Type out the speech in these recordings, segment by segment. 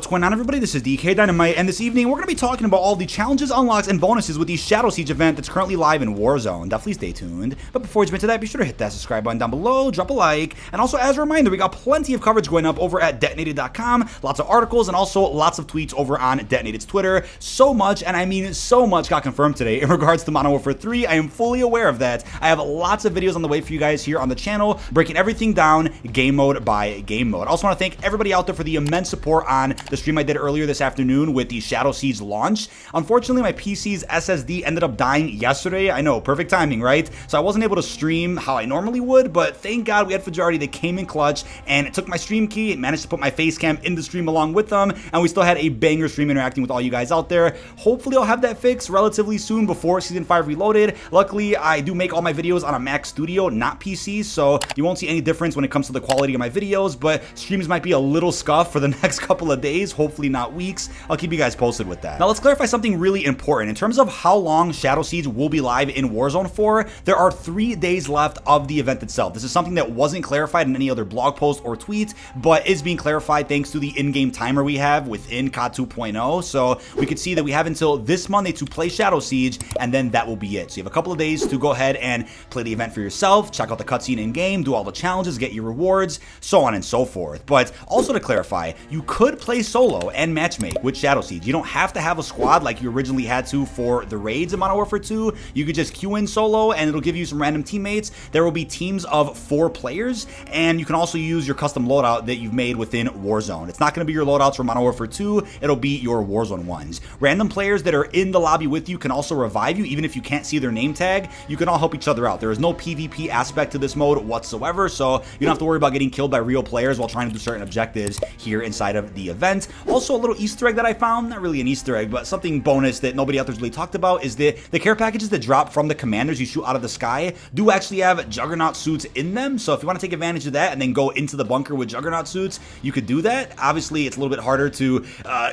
What's going on, everybody? This is dkdynamite, and this evening we're going to be talking about all the challenges, unlocks, and bonuses with the Shadow Siege event that's currently live in Warzone. Definitely stay tuned. But before we jump into that, be sure to hit that subscribe button down below, drop a like, and also as a reminder, we got plenty of coverage going up over at detonated.com, lots of articles, and also lots of tweets over on Detonated's Twitter. So much, and I mean so much, got confirmed today in regards to Modern Warfare 3. I am fully aware of that. I have lots of videos on the way for you guys here on the channel, breaking everything down game mode by game mode. I also want to thank everybody out there for the immense support on the stream I did earlier this afternoon with the Shadow Siege launch. Unfortunately, my PC's SSD ended up dying yesterday. I know, perfect timing, right? So I wasn't able to stream how I normally would, but thank God we had Fajarity that came in clutch and took my stream key and managed to put my face cam in the stream along with them, and we still had a banger stream interacting with all you guys out there. Hopefully I'll have that fixed relatively soon before Season 5 Reloaded. Luckily, I do make all my videos on a Mac Studio, not PC, so you won't see any difference when it comes to the quality of my videos, but streams might be a little scuffed for the next couple of days, hopefully not weeks. I'll keep you guys posted with that. Now let's clarify something really important. In terms of how long Shadow Siege will be live in Warzone for, there are 3 days left of the event itself. This is something that wasn't clarified in any other blog post or tweet, but is being clarified thanks to the in-game timer we have within COD 2.0. So we could see that we have until this Monday to play Shadow Siege, and then that will be it. So you have a couple of days to go ahead and play the event for yourself, check out the cutscene in-game, do all the challenges, get your rewards, so on and so forth. But also to clarify, you could play solo and matchmake with Shadow Siege. You don't have to have a squad like you originally had to for the raids in Modern Warfare 2. You could just queue in solo and it'll give you some random teammates. There will be teams of 4 players, and you can also use your custom loadout that you've made within Warzone. It's not going to be your loadouts from Modern Warfare 2, it'll be your Warzone ones. Random players that are in the lobby with you can also revive you, even if you can't see their name tag. You can all help each other out. There is no PvP aspect to this mode whatsoever, so you don't have to worry about getting killed by real players while trying to do certain objectives here inside of the event. Also, a little Easter egg that I found, not really an Easter egg, but something bonus that nobody out there's really talked about, is that the care packages that drop from the commanders you shoot out of the sky do actually have Juggernaut suits in them. So if you want to take advantage of that and then go into the bunker with Juggernaut suits, you could do that. Obviously, it's a little bit harder to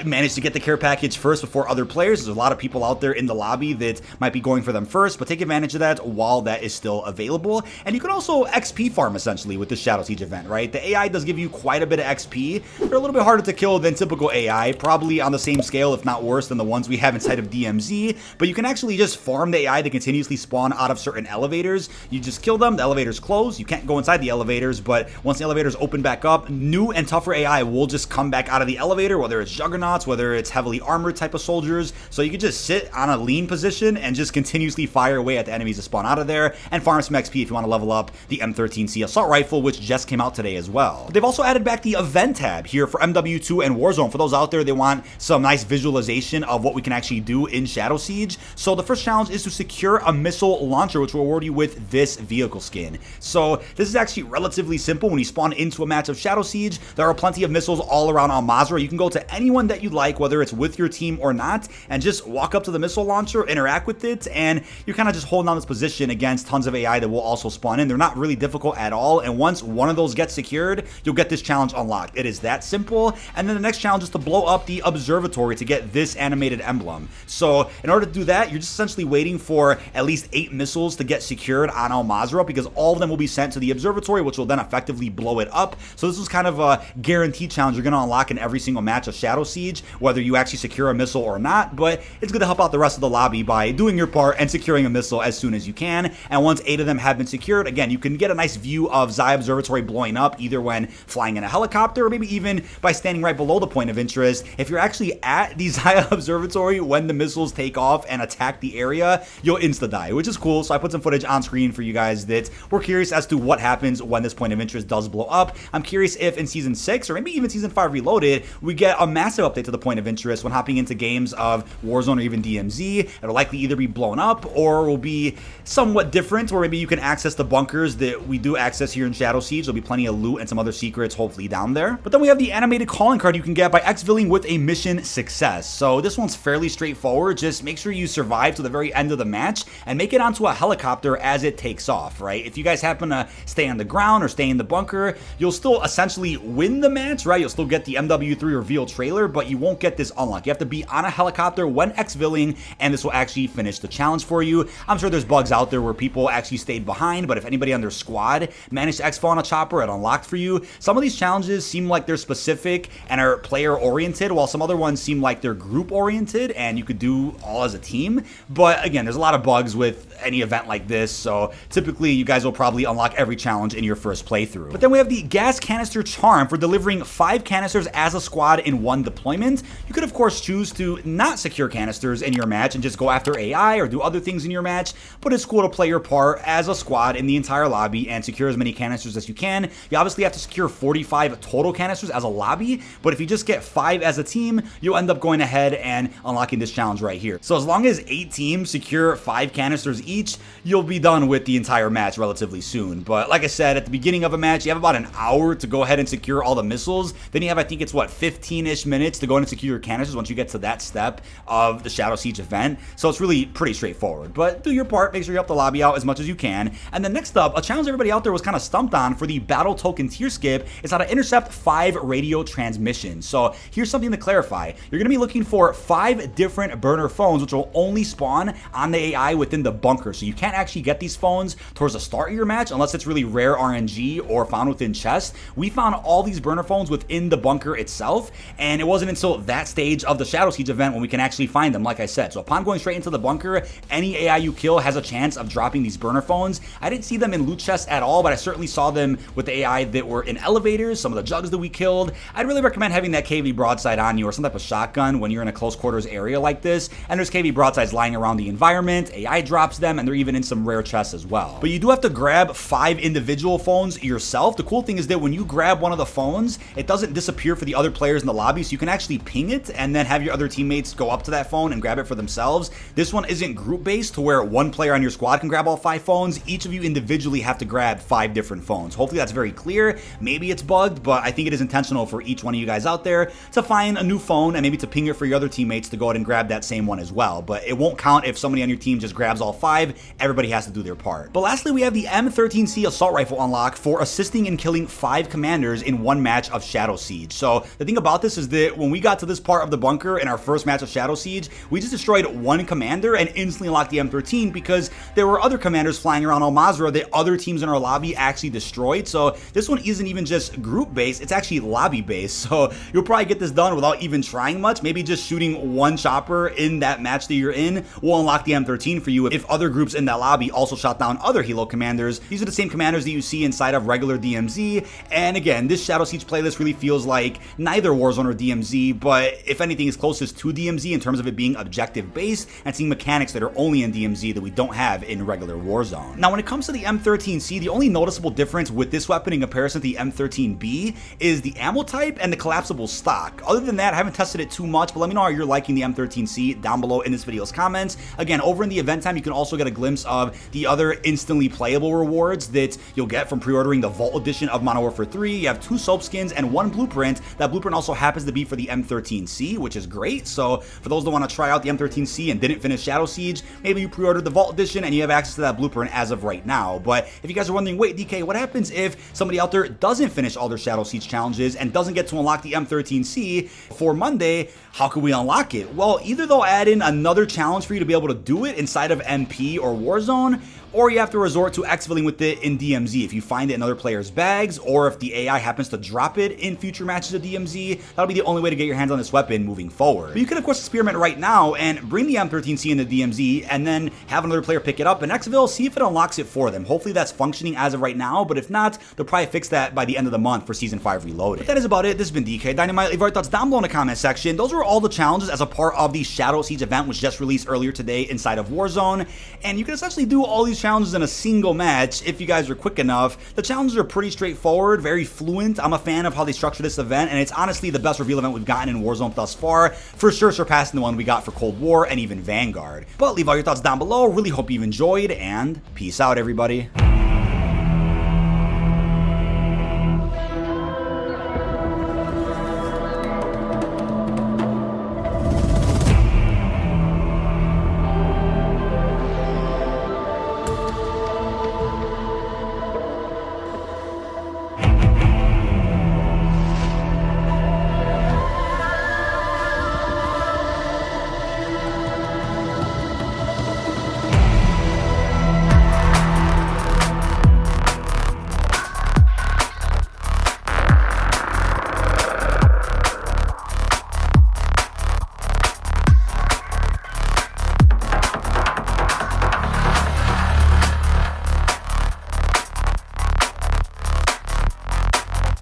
manage to get the care package first before other players. There's a lot of people out there in the lobby that might be going for them first, but take advantage of that while that is still available. And you can also XP farm essentially with the Shadow Siege event, right? The AI does give you quite a bit of XP. They're a little bit harder to kill than typical AI, probably on the same scale, if not worse, than the ones we have inside of DMZ, but you can actually just farm the AI to continuously spawn out of certain elevators. You just kill them, the elevators close, you can't go inside the elevators, but once the elevators open back up, new and tougher AI will just come back out of the elevator, whether it's Juggernauts, whether it's heavily armored type of soldiers. So you can just sit on a lean position and just continuously fire away at the enemies that spawn out of there and farm some XP if you want to level up the M13C assault rifle, which just came out today as well. They've also added back the event tab here for MW2 and Warzone. For those out there that want some nice visualization of what we can actually do in Shadow Siege. So the first challenge is to secure a missile launcher, which will reward you with this vehicle skin. So this is actually relatively simple. When you spawn into a match of Shadow Siege, there are plenty of missiles all around Al Mazrah. You can go to anyone that you like, whether it's with your team or not, and just walk up to the missile launcher, interact with it, and you're kind of just holding on this position against tons of AI that will also spawn in. They're not really difficult at all, and once one of those gets secured, you'll get this challenge unlocked. It is that simple. And then the next challenge is to blow up the Observatory to get this animated emblem. So in order to do that, you're just essentially waiting for at least 8 missiles to get secured on Al Mazrah, because all of them will be sent to the Observatory, which will then effectively blow it up. So this is kind of a guaranteed challenge you're going to unlock in every single match of Shadow Siege, whether you actually secure a missile or not, but it's going to help out the rest of the lobby by doing your part and securing a missile as soon as you can. And once 8 of them have been secured, again, you can get a nice view of Zaya Observatory blowing up, either when flying in a helicopter or maybe even by standing right below the point of interest. If you're actually at the Zaya Observatory when the missiles take off and attack the area, you'll insta-die, which is cool. So I put some footage on screen for you guys that were curious as to what happens when this point of interest does blow up. I'm curious if in Season 6 or maybe even Season 5 Reloaded, we get a massive update to the point of interest when hopping into games of Warzone or even DMZ. It'll likely either be blown up or will be somewhat different, or maybe you can access the bunkers that we do access here in Shadow Siege. There'll be plenty of loot and some other secrets hopefully down there. But then we have the animated calling card you can get by exfiling with a mission success. So this one's fairly straightforward. Just make sure you survive to the very end of the match and make it onto a helicopter as it takes off, right? If you guys happen to stay on the ground or stay in the bunker, you'll still essentially win the match, right? You'll still get the MW3 reveal trailer, but you won't get this unlock. You have to be on a helicopter when exfiling, and this will actually finish the challenge for you. I'm sure there's bugs out there where people actually stayed behind, but if anybody on their squad managed to exfil on a chopper, it unlocked for you. Some of these challenges seem like they're specific and are player oriented, while some other ones seem like they're group oriented and you could do all as a team. But again, there's a lot of bugs with any event like this, so typically you guys will probably unlock every challenge in your first playthrough. But then we have the gas canister charm for delivering 5 canisters as a squad in one deployment. You could of course choose to not secure canisters in your match and just go after AI or do other things in your match, but it's cool to play your part as a squad in the entire lobby and secure as many canisters as you can. You obviously have to secure 45 total canisters as a lobby, but if you just get 5 as a team, you'll end up going ahead and unlocking this challenge right here. So as long as 8 teams secure 5 canisters each, you'll be done with the entire match relatively soon. But like I said, at the beginning of a match, you have about an hour to go ahead and secure all the missiles. Then you have, I think it's what, 15-ish minutes to go in and secure your canisters once you get to that step of the Shadow Siege event. So it's really pretty straightforward. But do your part, make sure you help the lobby out as much as you can. And then next up, a challenge everybody out there was kind of stumped on for the battle token tier skip is how to intercept 5 radio transmissions. So here's something to clarify. You're going to be looking for 5 different burner phones, which will only spawn on the AI within the bunker. So you can't actually get these phones towards the start of your match unless it's really rare RNG or found within chests. We found all these burner phones within the bunker itself, and it wasn't until that stage of the Shadow Siege event when we can actually find them, like I said. So upon going straight into the bunker, any AI you kill has a chance of dropping these burner phones. I didn't see them in loot chests at all, but I certainly saw them with the AI that were in elevators, some of the jugs that we killed. I'd really recommend having that KV broadside on you or some type of shotgun when you're in a close quarters area like this. And there's KV broadsides lying around the environment. AI drops them, and they're even in some rare chests as well. But you do have to grab 5 individual phones yourself. The cool thing is that when you grab one of the phones, it doesn't disappear for the other players in the lobby, so you can actually ping it and then have your other teammates go up to that phone and grab it for themselves. This one isn't group based to where one player on your squad can grab all 5 phones. Each of you individually have to grab 5 different phones. Hopefully that's very clear. Maybe it's bugged, but I think it is intentional for each one of you guys out there to find a new phone and maybe to ping it for your other teammates to go ahead and grab that same one as well. But it won't count if somebody on your team just grabs all 5. Everybody has to do their part. But lastly, we have the M13C assault rifle unlock for assisting in killing 5 commanders in one match of Shadow Siege. So the thing about this is that when we got to this part of the bunker in our first match of Shadow Siege, we just destroyed 1 commander and instantly unlocked the M13 because there were other commanders flying around Al Mazrah that other teams in our lobby actually destroyed. So this one isn't even just group based, it's actually lobby based. So you'll probably get this done without even trying much. Maybe just shooting 1 chopper in that match that you're in will unlock the M13 for you if other groups in that lobby also shot down other Halo commanders. These are the same commanders that you see inside of regular DMZ. And again, this Shadow Siege playlist really feels like neither Warzone or DMZ, but if anything is closest to DMZ in terms of it being objective based and seeing mechanics that are only in DMZ that we don't have in regular Warzone. Now when it comes to the M13C, the only noticeable difference with this weapon in comparison to the M13B is the ammo type and the collapsible stock. Other than that, I haven't tested it too much, but let me know how you're liking the M13C down below in this video's comments. Again, over in the event time, you can also get a glimpse of the other instantly playable rewards that you'll get from pre-ordering the Vault Edition of Modern Warfare 3. You have 2 soap skins and 1 blueprint. That blueprint also happens to be for the M13C, which is great. So for those that want to try out the M13C and didn't finish Shadow Siege, maybe you pre-ordered the Vault Edition and you have access to that blueprint as of right now. But if you guys are wondering, wait, DK, what happens if somebody out there doesn't finish all their Shadow Siege challenges and doesn't get to unlock the M13C for Monday? How can we unlock it? Well, either they'll add in another challenge for you to be able to do it inside of MP or Warzone, or you have to resort to exfiling with it in DMZ if you find it in other players' bags, or if the AI happens to drop it in future matches of DMZ. That'll be the only way to get your hands on this weapon moving forward. But you can of course experiment right now and bring the M13C into DMZ and then have another player pick it up and exfil, see if it unlocks it for them. Hopefully that's functioning as of right now, but if not, they'll probably fix that by the end of the month for Season 5 Reloaded. But that is about it. This has been dkdynamite. Leave your thoughts down below in the comment section. Those were all the challenges as a part of the Shadow Siege event, which just released earlier today inside of Warzone. And you can essentially do all these challenges in a single match if you guys are quick enough. The challenges are pretty straightforward, very fluent. I'm a fan of how they structure this event, and it's honestly the best reveal event we've gotten in Warzone thus far, for sure surpassing the one we got for Cold War and even Vanguard. But leave all your thoughts down below. Really hope you've enjoyed, and peace out, everybody.